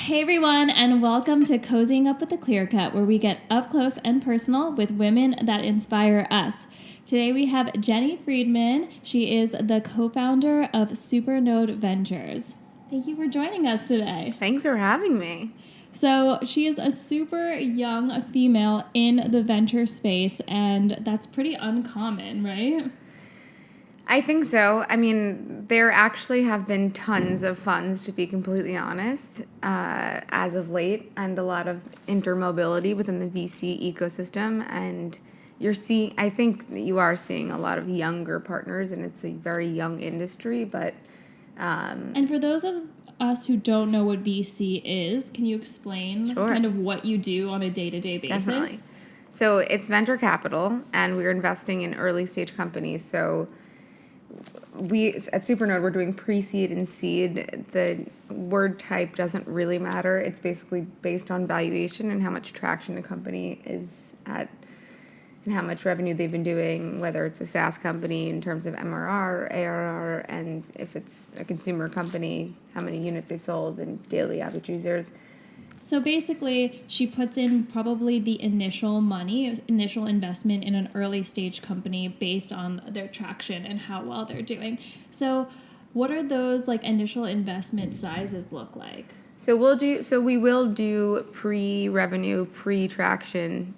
Hey everyone, and welcome to Cozying Up with the Clear Cut, where we get up close and personal with women that inspire us. Today we have Jenny Friedman. She is the co-founder of Supernode Ventures. Thank you for joining us today. Thanks for having me. So she is a super young female in the venture space, and that's pretty uncommon, right? I think so. I mean, there actually have been tons of funds, to be completely honest, as of late, and a lot of intermobility within the VC ecosystem. And I think that you are seeing a lot of younger partners, and it's a very young industry. But and for those of us who don't know what VC is, can you explain kind of what you do on a day-to-day basis? Definitely. So it's venture capital, and we're investing in early stage companies. So we at Supernode, we're doing pre-seed and seed. The word type doesn't really matter. It's basically based on valuation and how much traction a company is at and how much revenue they've been doing, whether it's a SaaS company in terms of MRR, ARR, and if it's a consumer company, how many units they've sold and daily average users. So basically, she puts in probably the initial investment in an early stage company based on their traction and how well they're doing. So what are those initial investment sizes look like? So we will do pre-revenue, pre-traction.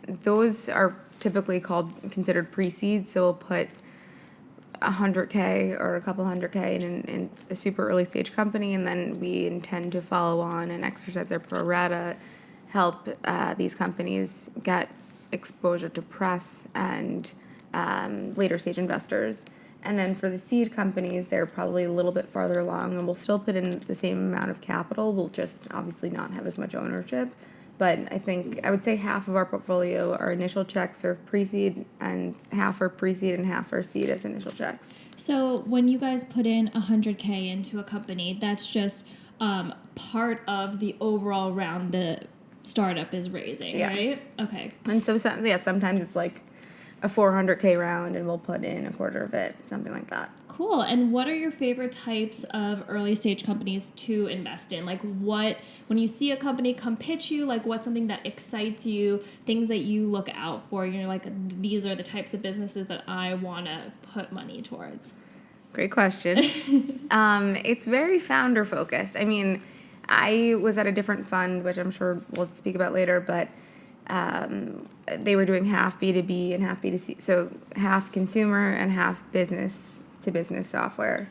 Those are typically considered pre-seed. So we'll put $100K or a couple $100K in a super early stage company, and then we intend to follow on and exercise our pro rata, help these companies get exposure to press and later stage investors. And then for the seed companies, they're probably a little bit farther along, and we'll still put in the same amount of capital. We'll just obviously not have as much ownership. But I would say half of our portfolio, our initial checks are pre-seed, and half are pre-seed and half are seed as initial checks. So when you guys put in $100K into a company, that's just part of the overall round the startup is raising, right? Okay. And so sometimes it's like a $400K round, and we'll put in a quarter of it, something like that. Cool. And what are your favorite types of early stage companies to invest in? When you see a company come pitch you, what's something that excites you, things that you look out for, these are the types of businesses that I want to put money towards? Great question. It's very founder focused. I mean, I was at a different fund, which I'm sure we'll speak about later, but they were doing half B2B and half B2C. So half consumer and half business to business software.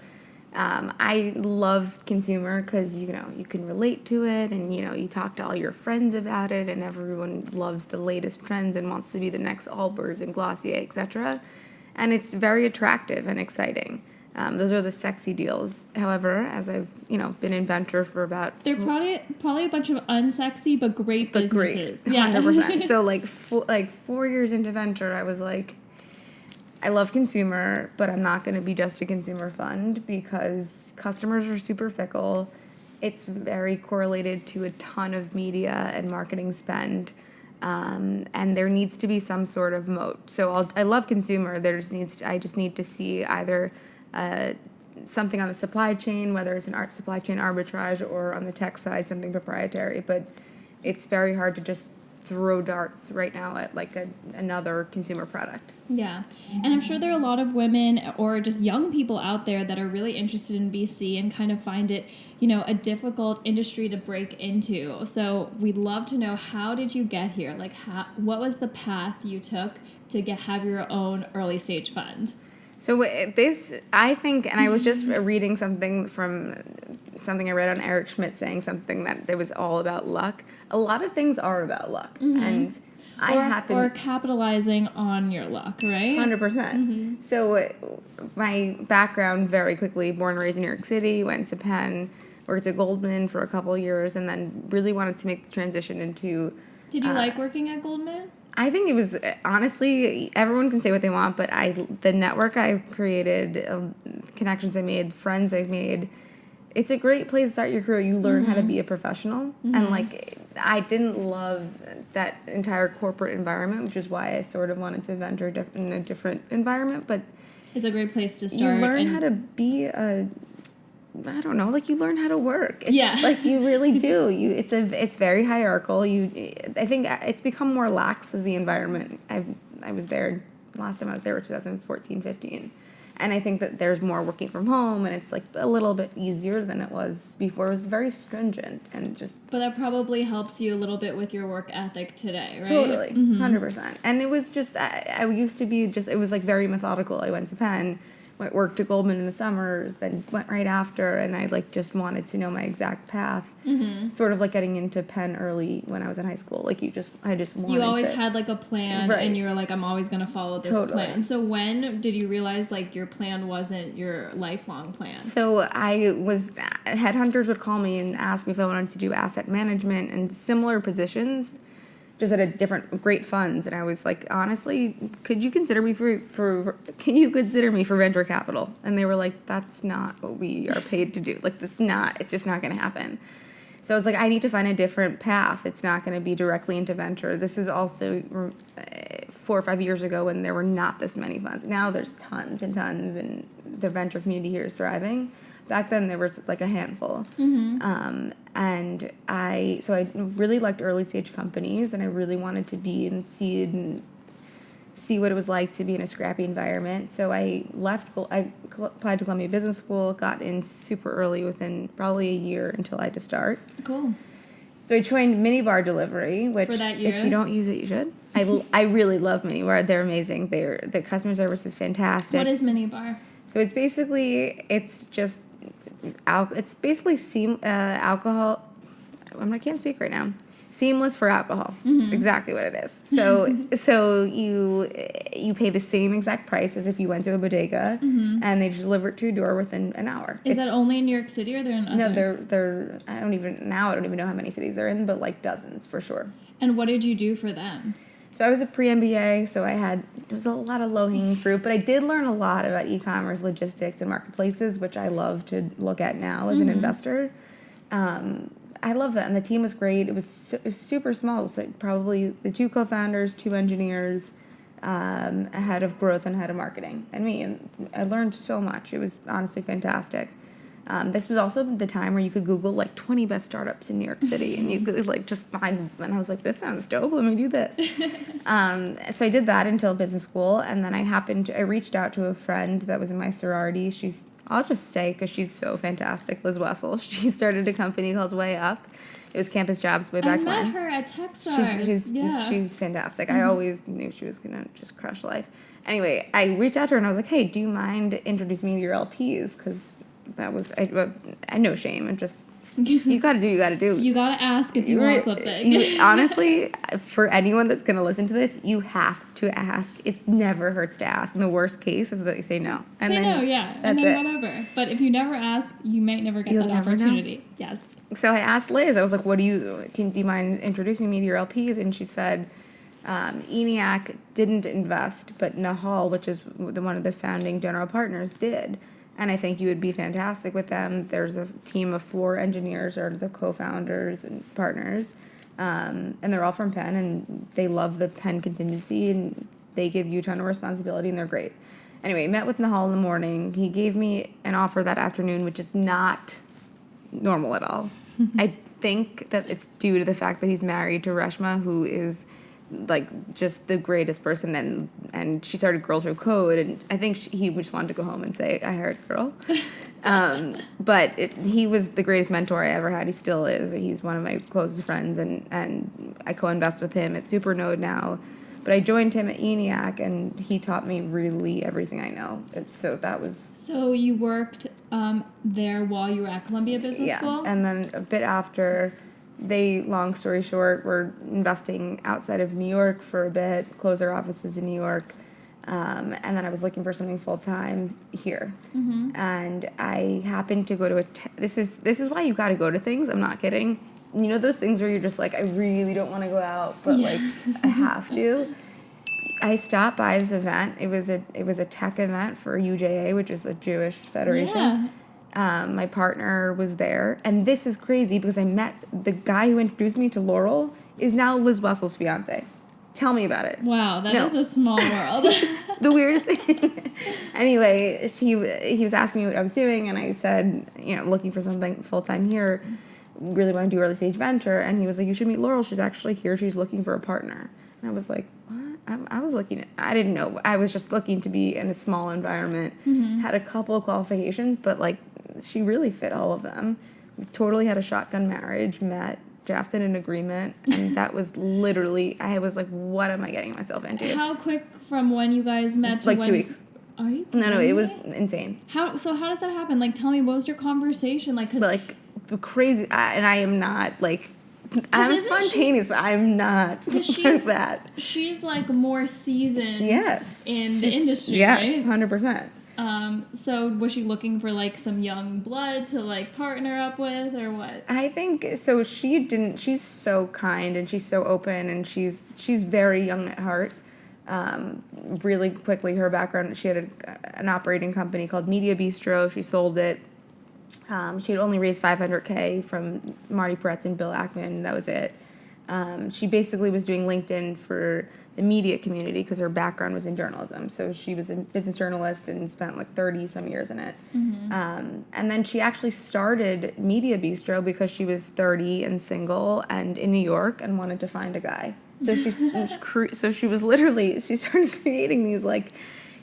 I love consumer because you can relate to it, and you talk to all your friends about it, and everyone loves the latest trends and wants to be the next Allbirds and Glossier, etc. And it's very attractive and exciting. Those are the sexy deals. However, as I've been in venture for about they're probably a bunch of unsexy but great businesses. Great, 100%. So 4 years into venture, I was like, I love consumer, but I'm not going to be just a consumer fund because customers are super fickle. It's very correlated to a ton of media and marketing spend, and there needs to be some sort of moat. So I love consumer. I just need to see either something on the supply chain, whether it's an supply chain arbitrage, or on the tech side, something proprietary. But it's very hard to just throw darts right now at another consumer product. Yeah. And I'm sure there are a lot of women or just young people out there that are really interested in VC and kind of find it, a difficult industry to break into. So we'd love to know, how did you get here? What was the path you took to have your own early stage fund? So I think, and I was just reading something I read on Eric Schmidt saying something that it was all about luck. A lot of things are about luck, and or capitalizing on your luck, right? 100%. Mm-hmm. So my background, very quickly, born and raised in New York City, went to Penn, worked at Goldman for a couple of years, and then really wanted to make the transition into. Did you like working at Goldman? I think it was, honestly, everyone can say what they want, but the network I've created, connections I made, friends I've made, it's a great place to start your career. You learn how to be a professional. And I didn't love that entire corporate environment, which is why I sort of wanted to venture in a different environment. But it's a great place to start. You learn how to be a I don't know, like you learn how to work. Yeah. Like you really do. It's very hierarchical. I think it's become more lax as the environment. I was there, last time I was there was 2014, 15. And I think that there's more working from home, and it's like a little bit easier than it was before. It was very stringent and just. But that probably helps you a little bit with your work ethic today, right? Totally, 100%. And it was just, I used to be just, it was like very methodical. I went to Penn, worked at Goldman in the summers, then went right after, and I like just wanted to know my exact path. Sort of like getting into Penn early when I was in high school. Like I just wanted. You always had like a plan, Right. and you were like, I'm always going to follow this plan. So when did you realize like your plan wasn't your lifelong plan? So headhunters would call me and ask me if I wanted to do asset management and similar positions, just at a different great funds. And I was like, honestly, could you consider me for venture capital? And they were like, that's not what we are paid to do. Like, it's just not going to happen. So I was like, I need to find a different path. It's not going to be directly into venture. This is also 4 or 5 years ago when there were not this many funds. Now there's tons and tons, and the venture community here is thriving. Back then there was like a handful. And I really liked early stage companies, and I really wanted to be in seed and see what it was like to be in a scrappy environment. So I applied to Columbia Business School, got in super early within probably a year until I had to start. Cool. So I joined Minibar Delivery, which For that year? If you don't use it, you should. I really love Minibar. They're amazing. Their customer service is fantastic. What is Minibar? So it's basically alcohol. I can't speak right now. Seamless for alcohol. Exactly what it is. So you pay the same exact price as if you went to a bodega, and they deliver it to your door within an hour. Is that only in New York City, or they're in other? No, they're I don't even know how many cities they're in, but like dozens for sure. And what did you do for them? So I was a pre-MBA, so it was a lot of low-hanging fruit, but I did learn a lot about e-commerce, logistics, and marketplaces, which I love to look at now as an investor. I love that, and the team was great. It was super small. It was like probably the 2 co-founders, 2 engineers, a head of growth and head of marketing, and me. And I learned so much. It was honestly fantastic. This was also the time where you could Google like 20 best startups in New York City, and you could like just find. And I was like, this sounds dope. Let me do this. So I did that until business school, and then I reached out to a friend that was in my sorority. I'll just stay because she's so fantastic, Liz Wessel. She started a company called Way Up. It was Campus Jobs way back when. I met her at Techstars. She's fantastic. I always knew she was going to just crush life. Anyway, I reached out to her and I was like, hey, do you mind introducing me to your LPs? Because that was, I no shame. And just, you got to do. You got to ask if you want something. Honestly, for anyone that's going to listen to this, you have to ask. It never hurts to ask. And the worst case is that they say no. And then Whatever. But if you never ask, you might never get that opportunity. Yes. So I asked Liz, I was like, do you mind introducing me to your LPs? And she said, ENIAC didn't invest, but Nahal, which is one of the founding general partners, did. And I think you would be fantastic with them. There's a team of 4 engineers are the co-founders and partners. And they're all from Penn, and they love the Penn contingency, and they give you a ton of responsibility, and they're great. Anyway, met with Nahal in the morning. He gave me an offer that afternoon, which is not normal at all. I think that it's due to the fact that he's married to Reshma, who is like just the greatest person, and she started Girls Who Code, and I think he just wanted to go home and say, I hired a girl. But he was the greatest mentor I ever had. He still is. He's one of my closest friends, and I co-invest with him at Supernode now. But I joined him at ENIAC, and he taught me really everything I know. So that was... So you worked there while you were at Columbia Business School? Yeah, and then a bit after... long story short, were investing outside of New York for a bit, closed their offices in New York, and then I was looking for something full-time here. And I happened to go to this is why you got to go to things, I'm not kidding. You know those things where you're just like, I really don't want to go out, but like, I have to. I stopped by this event. It was a tech event for UJA, which is a Jewish federation. Yeah. My partner was there, and this is crazy because I met the guy who introduced me to Laurel is now Liz Wessel's fiance. Tell me about it. Wow, that is a small world. the weirdest thing. Anyway, he was asking me what I was doing, and I said, looking for something full-time here, really want to do early stage venture. And he was like, you should meet Laurel. She's actually here. She's looking for a partner. And I was like, what? I didn't know. I was just looking to be in a small environment, had a couple of qualifications, but like she really fit all of them. We totally had a shotgun marriage, met, drafted an agreement, and that was literally, I was like, what am I getting myself into? How quick from when you guys met to like when... 2 weeks. Are you kidding No, me? it was insane. How does that happen? Like, tell me, what was your conversation? Like, Crazy, and I am not, like, I'm spontaneous, but I'm not like that. She's, like, more seasoned in the industry, yes, right? 100%. So was she looking for, like, some young blood to, like, partner up with, or what? I think, so she's so kind, and she's so open, and she's very young at heart. Really quickly, her background, she had an operating company called Media Bistro. She sold it. She had only raised $500K from Marty Peretz and Bill Ackman. That was it. She basically was doing LinkedIn for the media community because her background was in journalism. So she was a business journalist and spent like 30-some years in it. And then she actually started Media Bistro because she was 30 and single and in New York and wanted to find a guy. So she started creating these like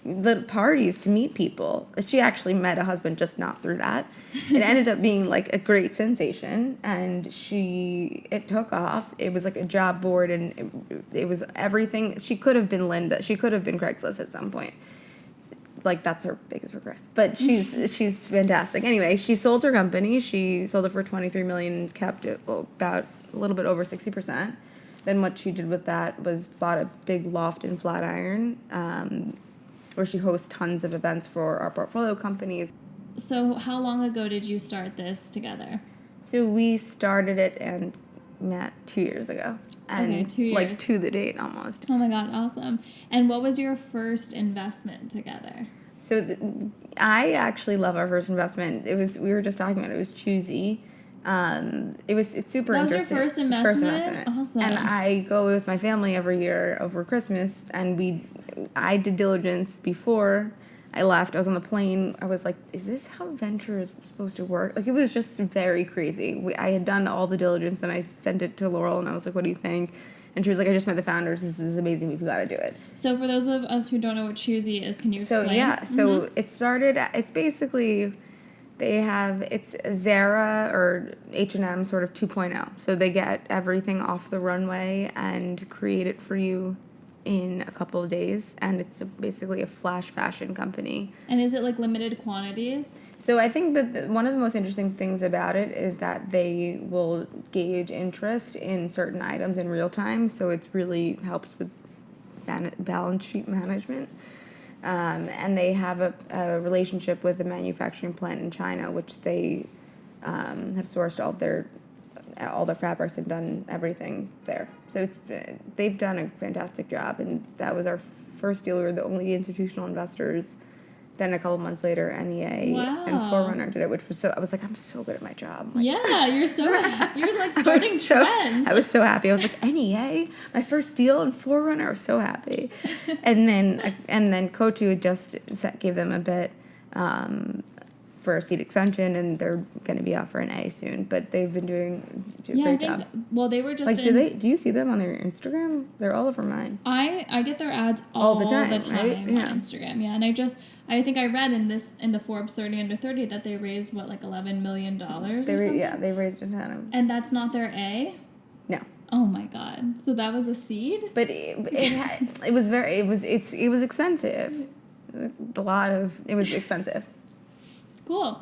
little parties to meet people. She actually met a husband, just not through that. It ended up being like a great sensation, and it took off. It was like a job board, and it was everything. She could have been Linda. She could have been Craigslist at some point. Like, that's her biggest regret. But she's fantastic. Anyway, she sold her company. She sold it for $23 million, kept it about a little bit over 60%. Then what she did with that was bought a big loft in Flatiron, where she hosts tons of events for our portfolio companies. So how long ago did you start this together? So we started it and met 2 years ago. And okay, 2 years. Like to the date almost. Oh my God, awesome. And what was your first investment together? So I actually love our first investment. We were just talking about it. It was Choosy. It's super that was interesting. Your first investment? Awesome. And I go with my family every year over Christmas, and I did diligence before I left. I was on the plane. I was like, is this how venture is supposed to work? Like, it was just very crazy. I had done all the diligence, then I sent it to Laurel, and I was like, what do you think? And she was like, I just met the founders. This is amazing. We've got to do it. So for those of us who don't know what Choosy is, can you explain? So it started, it's basically... it's Zara or H&M sort of 2.0. So they get everything off the runway and create it for you in a couple of days. And it's basically a flash fashion company. And is it like limited quantities? So I think that one of the most interesting things about it is that they will gauge interest in certain items in real time. So it really helps with balance sheet management. And they have a relationship with a manufacturing plant in China, which they have sourced all their fabrics and done everything there. So they've done a fantastic job, and that was our first deal. We were the only institutional investors. Then a couple months later, NEA and Forerunner did it, which was so. I was like, I'm so good at my job. Like, yeah, you're like starting trends. I was so happy. I was like, NEA, my first deal, and Forerunner. I was so happy. and then Cotu had just gave them a bit for a seed extension, and they're going to be out for an A soon. But they've been doing a great job. Well, they were just like, do you see them on their Instagram? They're all over mine. I get their ads all the time right? on Instagram. Yeah, and I think I read in the Forbes 30 under 30 that they raised like $11 million or something. Yeah, they raised a ton of. And that's not their A? No. Oh my God! So that was a seed? But it was expensive. It was expensive. Cool.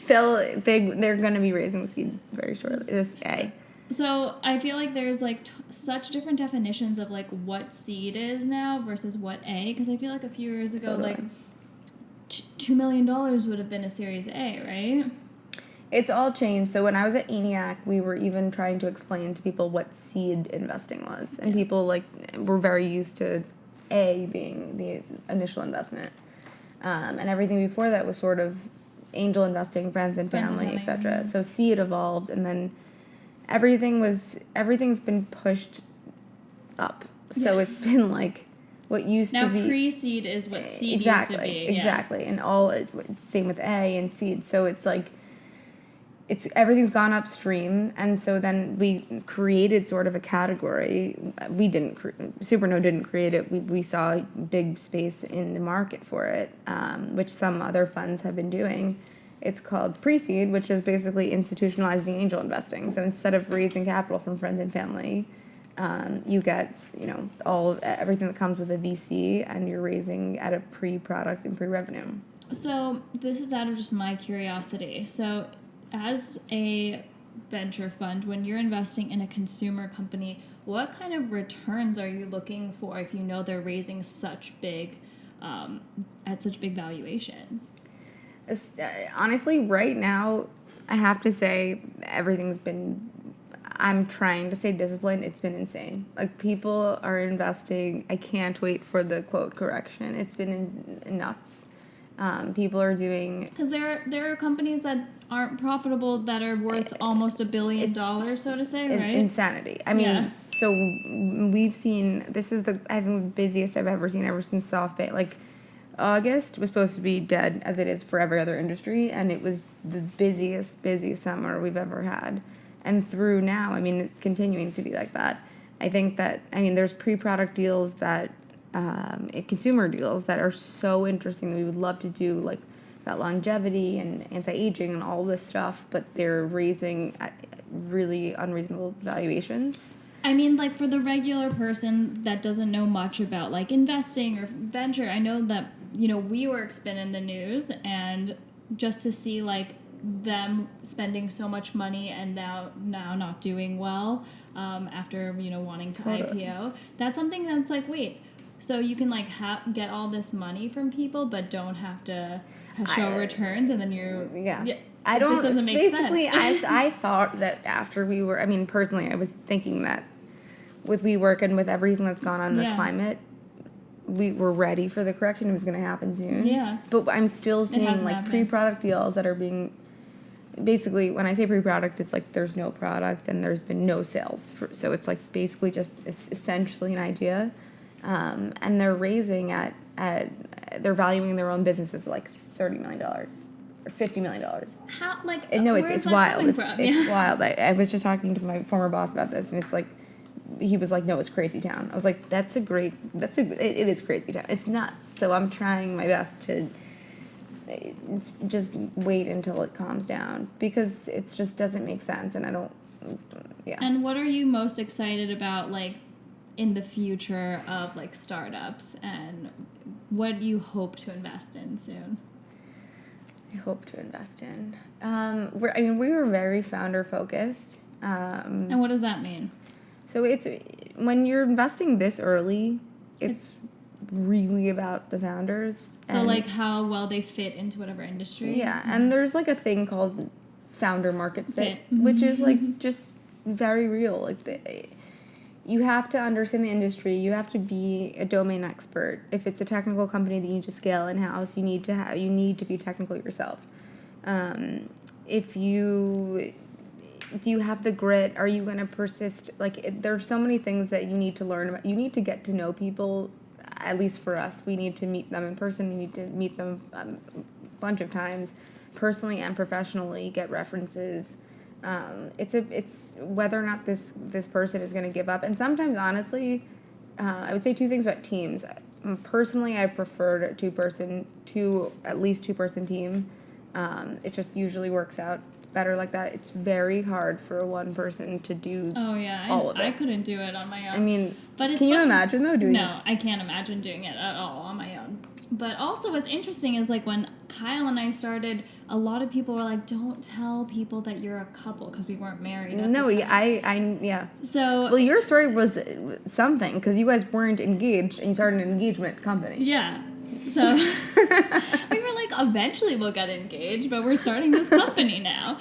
They're going to be raising seed very shortly. Just A. So I feel like there's like such different definitions of like what seed is now versus what A, because I feel like a few years ago like $2 million would have been a Series A, right? It's all changed. So when I was at ENIAC, we were even trying to explain to people what seed investing was, and people like were very used to A being the initial investment, and everything before that was sort of angel investing, friends and family, etc. So seed evolved, and then everything's been pushed up. So it's been like what used Now, to be pre-seed is what seed exactly, used to be. exactly, and all same with A and seed. So it's like everything's gone upstream, and so then we created sort of a category. We didn't Supernode didn't create it. We saw big space in the market for it, which some other funds have been doing. It's called pre-seed, which is basically institutionalizing angel investing. So instead of raising capital from friends and family, you get everything that comes with a VC, and you're raising at a pre-product and pre-revenue. So this is out of just my curiosity. So as a venture fund, when you're investing in a consumer company, what kind of returns are you looking for if you know they're raising such big at such big valuations? Honestly, right now, I have to say everything's been, I'm trying to stay disciplined. It's been insane. Like, people are investing. I can't wait for the quote correction. It's been nuts. People are doing... Because there are companies that aren't profitable that are worth almost $1 billion, so to say, right? Insanity. I mean, So we've seen... This is I think, the busiest I've ever seen ever since SoftBank. Like, August was supposed to be dead, as it is for every other industry, and it was the busiest summer we've ever had. And through now, I mean, it's continuing to be like that. I think that, there's pre-product deals that, consumer deals that are so interesting that we would love to do, like about longevity and anti-aging and all this stuff, but they're raising at really unreasonable valuations. I mean, like, for the regular person that doesn't know much about, like, investing or venture, I know that, WeWork's been in the news, and just to see, like, them spending so much money and now not doing well after, wanting to IPO, that's something that's like, wait, so you can, like, get all this money from people but don't have to show returns, and then you're... Yeah. It just doesn't make sense. Basically, I thought that after we were... personally, I was thinking that with WeWork and with everything that's gone on in the climate, we were ready for the correction. It was going to happen soon. Yeah. But I'm still seeing, like, happened. pre-product deals that are being... Basically, when I say pre-product, it's like there's no product and there's been no sales. So it's, like, basically just... It's essentially an idea. And they're raising they're valuing their own businesses like $30 million or $50 million. How, like... No, where it's is that wild. coming It's from? wild. I was just talking to my former boss about this, and it's like, he was like, no, it's crazy town. I was like, it is crazy town. It's nuts. So I'm trying my best to just wait until it calms down, because it just doesn't make sense, and I don't, And what are you most excited about, like, in the future of, like, startups, and what do you hope to invest in soon? I hope to invest in. We were very founder focused. And what does that mean? So it's when you're investing this early, it's really about the founders. So, like, how well they fit into whatever industry? Yeah, and there's, like, a thing called founder market fit, which is, like, just very real. Like, you have to understand the industry. You have to be a domain expert. If it's a technical company that you need to scale in-house, you need to be technical yourself. Do you have the grit? Are you going to persist? Like, there's so many things that you need to learn about. You need to get to know people. At least for us, we need to meet them in person. We need to meet them a bunch of times, personally and professionally. Get references. It's whether or not this person is going to give up. And sometimes, honestly, I would say two things about teams. Personally, I prefer at least two-person team. It just usually works out better like that. It's very hard for one person to do all of it. I couldn't do it on my own. But can you imagine, though, doing it? No, I can't imagine doing it at all on my own. But also what's interesting is, like, when Kyle and I started, a lot of people were like, don't tell people that you're a couple, because we weren't married at the time. Yeah. So... Well, your story was something, because you guys weren't engaged, and you started an engagement company. Yeah. So we were like, eventually we'll get engaged, but we're starting this company now.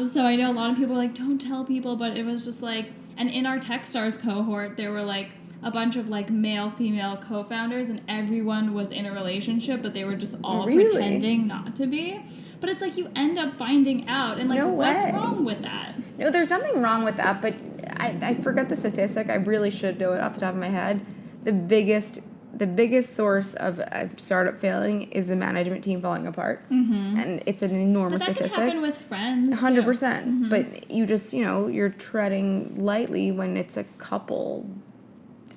So I know a lot of people are like, don't tell people, but it was just like, and in our Techstars cohort, there were like a bunch of like male-female co-founders, and everyone was in a relationship, but they were just all pretending not to be. But it's like you end up finding out, and like, what's wrong with that? No, there's nothing wrong with that, but I forgot the statistic. I really should know it off the top of my head. The biggest the biggest source of a startup failing is the management team falling apart. And it's an enormous But that statistic. can happen with friends, 100%. But you just, you're treading lightly when it's a couple.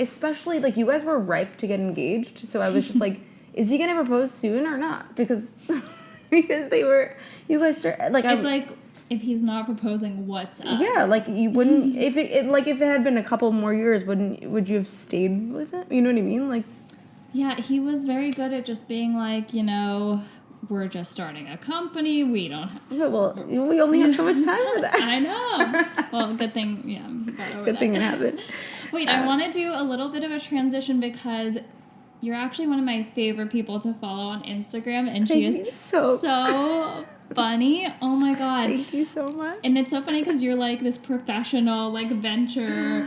Especially, like, you guys were ripe to get engaged. So I was just like, is he going to propose soon or not? Because they were, you guys, like, it's like, if he's not proposing, what's up? yeah, like, you wouldn't, if it had been a couple more years, would you have stayed with it? You know what I mean? Like, yeah, he was very good at just being like, we're just starting a company. We don't have... yeah, well, we only have so much time for that. I know. Well, good thing, he got over Good thing it happened. Wait, I want to do a little bit of a transition because you're actually one of my favorite people to follow on Instagram, and she is so funny. Oh my god. Thank you so much. And it's so funny because you're like this professional, like, venture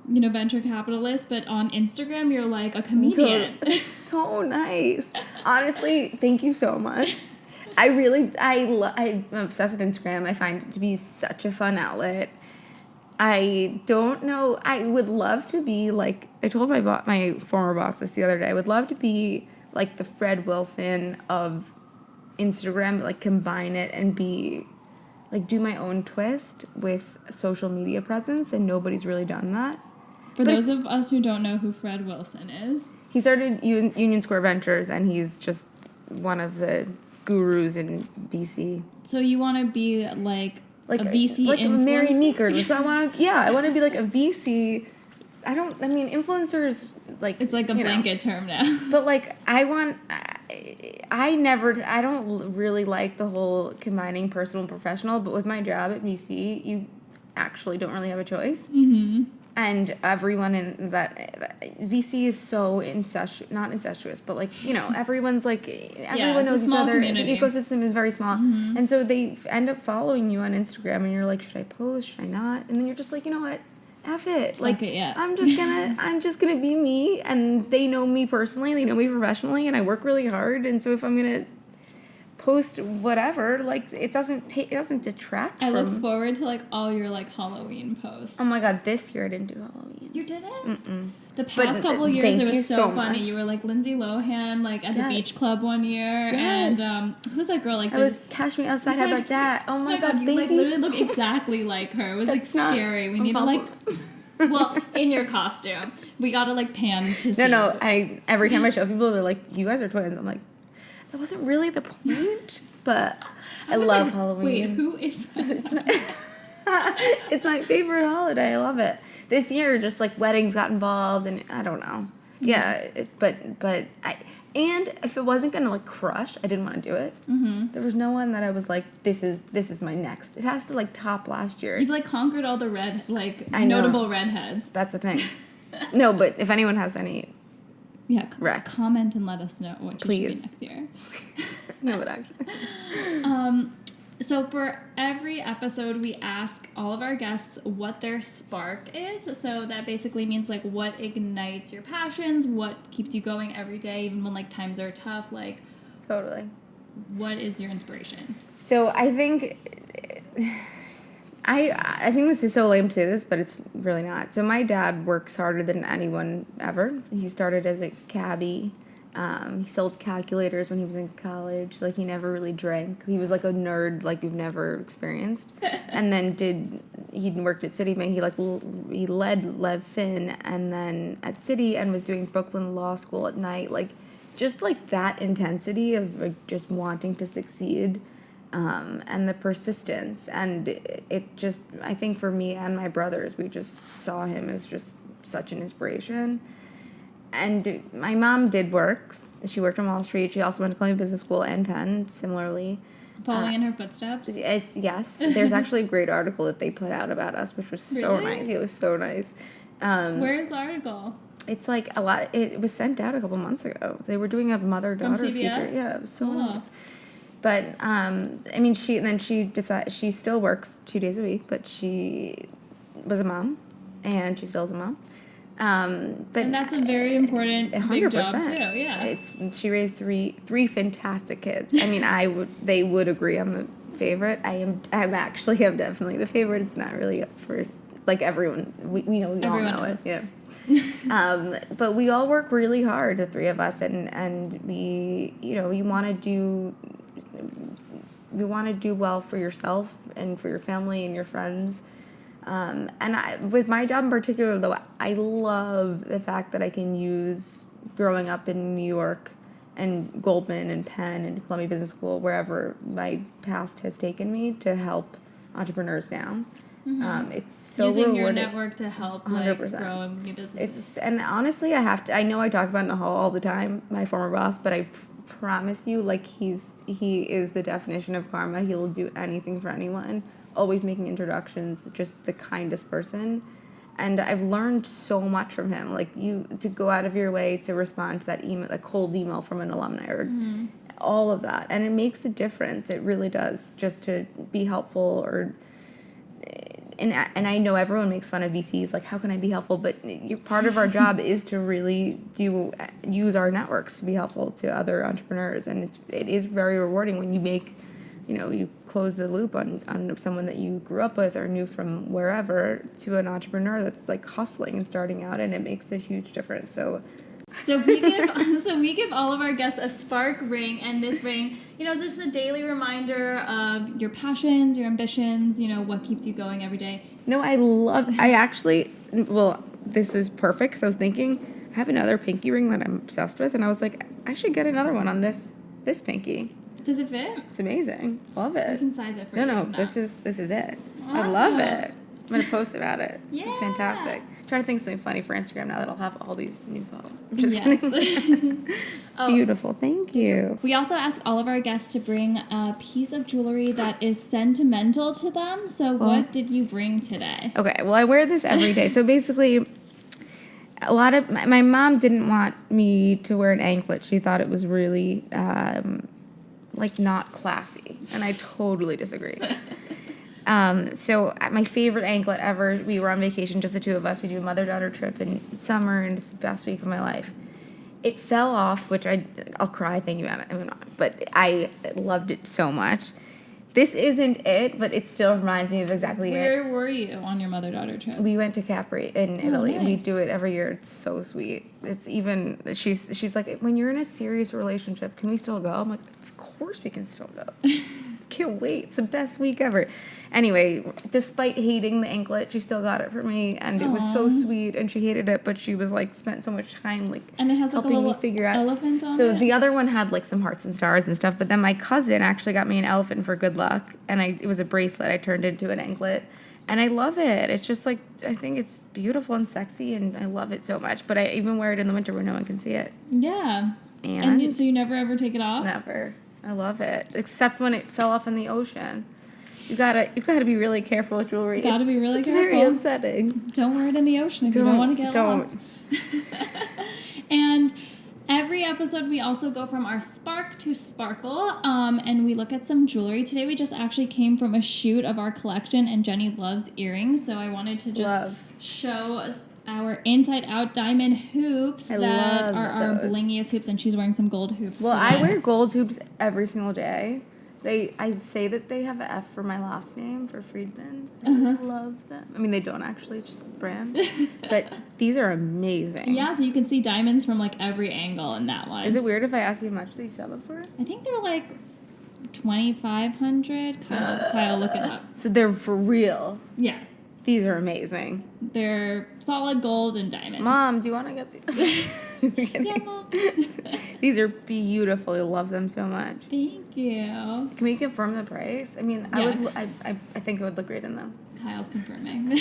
venture capitalist, but on Instagram you're like a comedian. It's so nice. Honestly, thank you so much. I'm obsessed with Instagram. I find it to be such a fun outlet. I don't know. I would love to be like, I told my former boss this the other day. I would love to be like the Fred Wilson of Instagram, but like combine it and be like do my own twist with social media presence, and nobody's really done that. For those of us who don't know who Fred Wilson is, he started Union Square Ventures, and he's just one of the gurus in VC. So you want to be like a VC like influencer? Mary Meeker. So I want to be like a VC. Influencers, like, it's like a blanket term now. But like I don't really like the whole combining personal and professional, but with my job at VC, you actually don't really have a choice. And everyone in that VC is so not incestuous, but like, everyone's like, everyone knows each other. Community. The ecosystem is very small. And so they end up following you on Instagram, and you're like, should I post? Should I not? And then you're just like, you know what? F it. Like, I'm just gonna be me, and they know me personally, they know me professionally, and I work really hard. And so if I'm gonna post whatever, like, it doesn't detract. I look forward to like all your like Halloween posts. Oh my god, this year I didn't do Halloween. You didn't? Mm-mm. The past couple years, it was so funny. Much. You were like Lindsay Lohan, like at the beach club one year, and who's that girl? Like I was Cash Me Outside. How about that? Oh my god, you like literally look exactly like her. It was like scary. We need to like, well, in your costume, we gotta like pan to see. No. Every time I show people, they're like, "You guys are twins." I'm like, that wasn't really the point, but I love Halloween. Wait, who is that? It's my favorite holiday. I love it. This year, just like weddings got involved, and I don't know. Yeah, but if it wasn't gonna like crush, I didn't want to do it. There was no one that I was like, this is my next. It has to like top last year. You've like conquered all the notable redheads. That's the thing. No, but if anyone has any. Yeah, Rex. Comment and let us know what you should be next year. No, but actually. So for every episode, we ask all of our guests what their spark is. So that basically means like what ignites your passions, what keeps you going every day, even when like times are tough. Like, totally. What is your inspiration? So I think. I think this is so lame to say this, but it's really not. So my dad works harder than anyone ever. He started as a cabbie. He sold calculators when he was in college. Like, he never really drank. He was like a nerd like you've never experienced. And then he worked at Citibank. He led Lev Fin, and then at Citi, and was doing Brooklyn Law School at night. Like, just like that intensity of like, just wanting to succeed. And the persistence, and it just, I think for me and my brothers, we just saw him as just such an inspiration. And my mom did work. She worked on Wall Street. She also went to Columbia Business School and Penn, similarly. Following in her footsteps? Yes. There's actually a great article that they put out about us, which was so nice. It was so nice. Where is the article? It's like a lot. It was sent out a couple months ago. They were doing a mother-daughter feature. Yeah, it was so nice. But, I mean, she still works 2 days a week, but she was a mom, and she still is a mom. And that's a very important 100%. Big job, too, yeah. She raised three fantastic kids. I mean, they would agree I'm the favorite. I'm definitely the favorite. It's not really up for like everyone, we know, we all Everyone know knows. it. Yeah. But we all work really hard, the three of us, and we, you know, you want to do well for yourself and for your family and your friends. With my job in particular, though, I love the fact that I can use growing up in New York and Goldman and Penn and Columbia Business School, wherever my past has taken me, to help entrepreneurs now. It's so Using rewarding. your network to help 100%. grow new businesses. And honestly, I know I talk about it in the hall all the time, my former boss, but I promise you, like, he is the definition of karma. He will do anything for anyone, always making introductions, just the kindest person. And I've learned so much from him, like, to go out of your way to respond to that email, a cold email from an alumni, or all of that. And it makes a difference. It really does, just to be helpful. And I know everyone makes fun of VCs, like, how can I be helpful? But part of our job is to really use our networks to be helpful to other entrepreneurs. And it is very rewarding when you make, you know, you close the loop on someone that you grew up with or knew from wherever to an entrepreneur that's, like, hustling and starting out, and it makes a huge difference. So we give all of our guests a spark ring, and this ring, you know, is just a daily reminder of your passions, your ambitions, you know, what keeps you going every day. No, this is perfect, because I was thinking, I have another pinky ring that I'm obsessed with, and I was like, I should get another one on this pinky. Does it fit? It's amazing. Love it. We can size it for you. No, this is it. I Awesome. love it. I'm going to post about it. This is Yeah. fantastic. I'm trying to think of something funny for Instagram now that I'll have all these new followers. I'm just Yes. kidding. Beautiful. Thank you. We also ask all of our guests to bring a piece of jewelry that is sentimental to them. So what did you bring today? Okay, well, I wear this every day. So basically, my mom didn't want me to wear an anklet. She thought it was really, not classy. And I totally disagree. So my favorite anklet ever, we were on vacation, just the two of us. We do a mother-daughter trip in summer, and it's the best week of my life. It fell off, which I'll cry thinking about it. But I loved it so much. This isn't it, but it still reminds me of exactly Where were you on your mother-daughter trip? We went to Capri in Italy. nice. We do it every year. It's so sweet. It's even, she's like, when you're in a serious relationship, can we still go? I'm like, of course we can still go. Can't wait. It's the best week ever. Anyway, despite hating the anklet, she still got it for me, and it was so sweet, and she hated it, but she was like, spent so much time, like, And it has like a helping me little figure out. elephant on So it? the other one had like some hearts and stars and stuff, but then my cousin actually got me an elephant for good luck, and it was a bracelet I turned into an anklet, and I love it. It's just like, I think it's beautiful and sexy, and I love it so much. But I even wear it in the winter where no one can see it. Yeah. And So you never ever take it off? never. I love it, except when it fell off in the ocean. You gotta be really careful with jewelry. Gotta be really it's careful. Very upsetting. Don't wear it in the ocean if you don't want to get don't. lost. And every episode we also go from our spark to sparkle, and we look at some jewelry. Today we just actually came from a shoot of our collection, and Jenny loves earrings, so I wanted to just show us our inside out diamond hoops that love are our those. blingiest hoops, and she's wearing some gold hoops Well, today. I wear gold hoops every single day. I say that they have an F for my last name, for Friedman. I love them. I mean, they don't actually, it's just the brand. But these are amazing. Yeah, so you can see diamonds from like every angle in that one. Is it weird if I ask you how much they sell them for? I think they're like 2,500. Kyle, look it up. So they're for real. Yeah, These are amazing. they're solid gold and diamonds. Mom, do you want to get these? Yeah, Mom. These are beautiful. I love them so much. Thank you. Can we confirm the price? I mean, Yeah. I think it would look great in them. Kyle's confirming.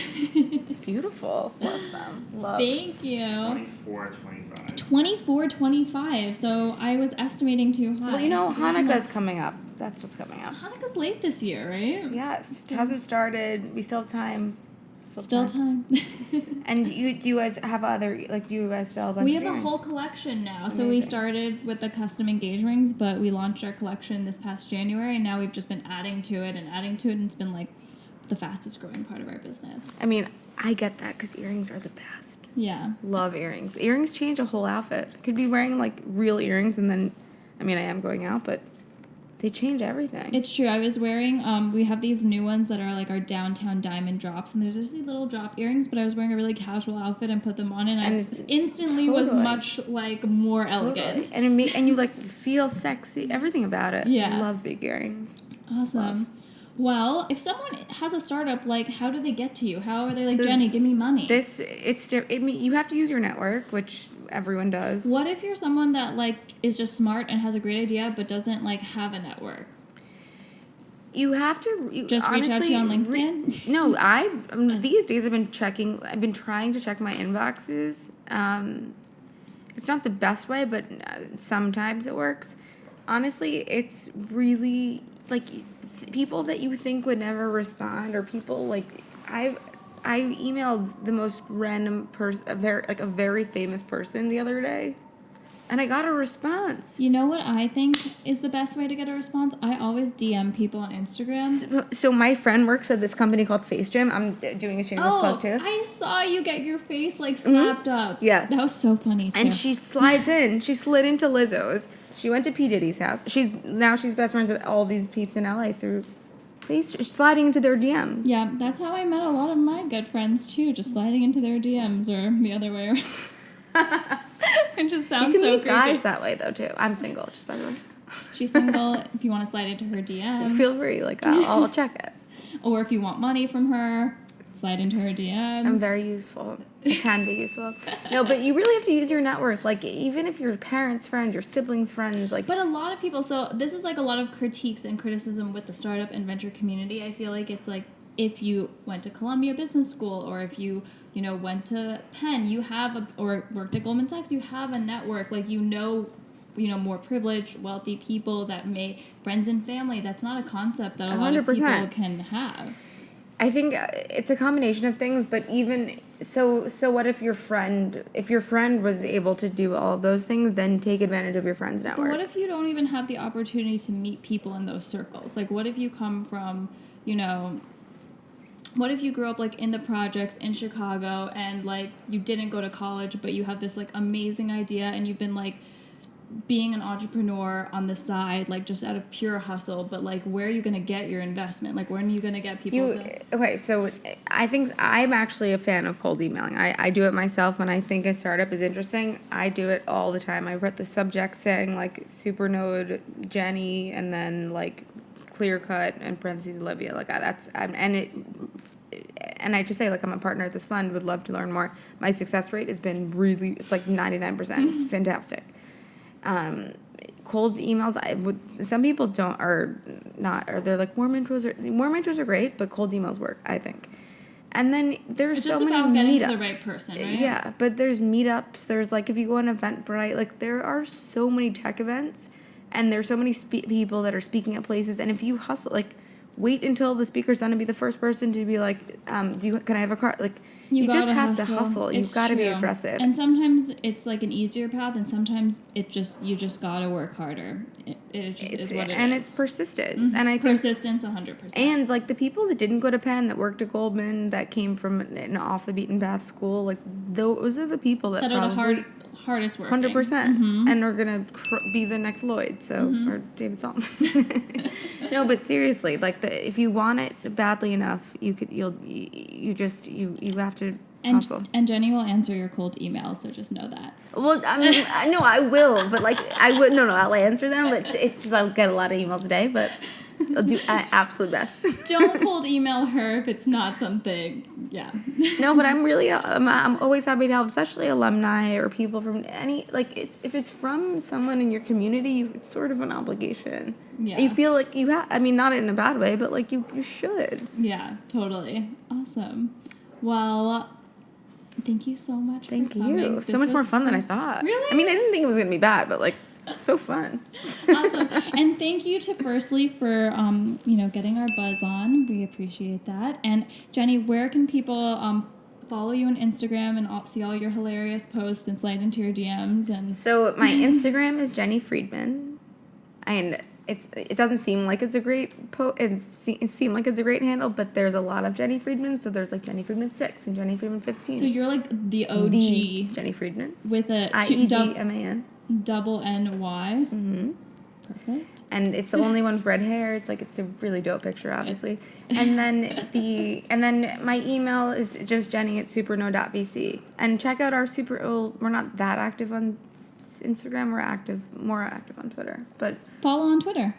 Beautiful. Love them. Love. Thank you. 24.25. 24.25. So I was estimating too high. Well, you know, Hanukkah's coming up. That's what's coming up. Hanukkah's late this year, right? Yes, it hasn't started. We still have time. Still time. And do you guys have other, like, do you guys sell a bunch We of have a earrings? whole collection now. So we Amazing. started with the custom engagement rings, but we launched our collection this past January, and now we've just been adding to it, and it's been like the fastest growing part of our business. I mean, I get that because earrings are the best. Yeah. Love earrings. Earrings change a whole outfit. Could be wearing, like, real earrings, and then, I mean, I am going out, but They change everything. It's true. I was wearing, we have these new ones that are like our downtown diamond drops, and they're just these little drop earrings, but I was wearing a really casual outfit and put them on, and I instantly was much like more elegant. And and you like feel sexy, everything about it. Yeah. I love big earrings. Awesome. Love. Well, if someone has a startup, like, how do they get to you? How are they like, Jenny, give me money? You have to use your network, which everyone does. What if you're someone that like is just smart and has a great idea but doesn't like have a network? You have to Just honestly, reach out to you on LinkedIn? No, these days I've been trying to check my inboxes. It's not the best way, but sometimes it works. Honestly, it's really like people that you think would never respond, or people like I emailed the most random person, a very famous person the other day, and I got a response. You know what I think is the best way to get a response? I always DM people on Instagram. So my friend works at this company called Face Gym. I'm doing a shameless plug too. I saw you get your face like slapped up. Yeah. That was so funny too. And she slides in. She slid into Lizzo's. She went to P. Diddy's house. She's best friends with all these peeps in LA through She's sliding into their DMs. Yeah, that's how I met a lot of my good friends too, just sliding into their DMs or the other way around. It just sounds so You can meet creepy. guys that way though too. I'm single, just by the way. She's single. If you want to slide into her DMs, Feel free. Like I'll check it. or if you want money from her, slide into her DMs. I'm very useful. It can be useful. No, but you really have to use your network. Like even if your parents' friends, your siblings' friends, like. But a lot of people. So this is like a lot of critiques and criticism with the startup and venture community. I feel like it's like if you went to Columbia Business School or if you went to Penn, you have or worked at Goldman Sachs, you have a network. Like more privileged, wealthy people that friends and family. That's not a concept that a lot of 100%. people can have. I think it's a combination of things, but even so what if your friend was able to do all those things, then take advantage of your friend's network. But what if you don't even have the opportunity to meet people in those circles? Like, what if you come from, what if you grew up like in the projects in Chicago and like you didn't go to college, but you have this like amazing idea and you've been like being an entrepreneur on the side, like just out of pure hustle, but like where are you going to get your investment? Like when are you going to get people Okay, so I think I'm actually a fan of cold emailing. I do it myself when I think a startup is interesting. I do it all the time. I wrote the subject saying like Supernode Jenny and then like clear cut and parentheses Olivia. Like and I just say like I'm a partner at this fund, would love to learn more. My success rate has been it's like 99%. It's fantastic. Cold emails, some people they're like warm intros are great, but cold emails work, I think. And then there's it's so just many about getting meetups. to the right person, right? Yeah, but there's meetups. There's like if you go on Eventbrite, like there are so many tech events, and there's so many people that are speaking at places. And if you hustle, like wait until the speaker's done to be the first person to be like, can I have a car? Like. You just have to hustle. You've got to be aggressive. And sometimes it's like an easier path, and sometimes you just gotta work harder. It just is what it is. And it's persistence. Mm-hmm. And I think persistence 100%. And like the people that didn't go to Penn, that worked at Goldman, that came from an off the beaten path school, like those are the people that are probably the hardest working. 100%, mm-hmm. and are gonna be the next Lloyd, or David Salton. No, but seriously, like if you want it badly enough, you have to hustle. And Jenny will answer your cold emails, so just know that. Well, I mean, no, I will, but like I'll answer them, but it's just I'll get a lot of emails a day, but I'll do my absolute best. Don't cold email her if it's not something. Yeah. No, but I'm always happy to help, especially alumni or people from if it's from someone in your community, it's sort of an obligation. Yeah. You feel like you have. I mean, not in a bad way, but like you should. Yeah, totally. Awesome. Well, thank you so much. Thank for coming. you. So much more fun than I thought. Really? I mean, I didn't think it was gonna be bad, but like. So fun. Awesome. And thank you to Firstly for getting our buzz on. We appreciate that. And Jenny, where can people follow you on Instagram and see all your hilarious posts and slide into your DMs? And so my Instagram is Jenny Friedman, and it doesn't seem like it's a great it seemed like it's a great handle, but there's a lot of Jenny Friedman. So there's like Jenny Friedman 6 and Jenny Friedman 15. So you're like the OG Jenny Friedman with a IEDMAN. double NY. Mm-hmm. Perfect. And it's the only one with red hair. It's a really dope picture, obviously. And then my email is just jenny@supernode.vc. And check out our we're not that active on Instagram. We're more active on Twitter. But Follow on Twitter.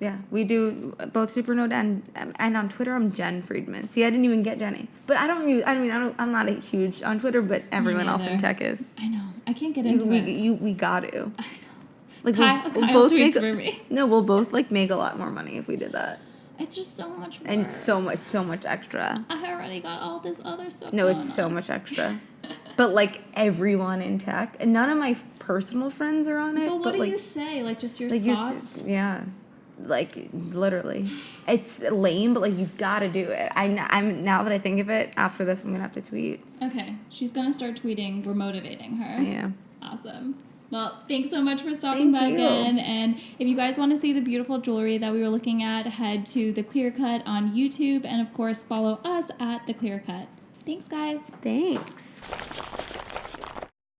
yeah, we do both Supernode and on Twitter I'm Jen Friedman. See, I didn't even get Jenny. But I'm not a huge on Twitter, but everyone else in tech is. I know. I can't get into it. We got to. I know. Like Kyle we'll both tweets make for me. No, we'll both make a lot more money if we did that. It's just so much more. And it's so much extra. I already got all this other stuff. No, going it's so on. much extra. But everyone in tech, and none of my personal friends are on it. But what do you say? Just your thoughts? Yeah. Literally. It's lame, but you've got to do it. I'm now that I think of it, after this I'm going to have to tweet. Okay. She's going to start tweeting. We're motivating her. Yeah. Awesome. Well, thanks so much for stopping by again. And if you guys want to see the beautiful jewelry that we were looking at, head to The Clear Cut on YouTube. And, of course, follow us at The Clear Cut. Thanks, guys. Thanks.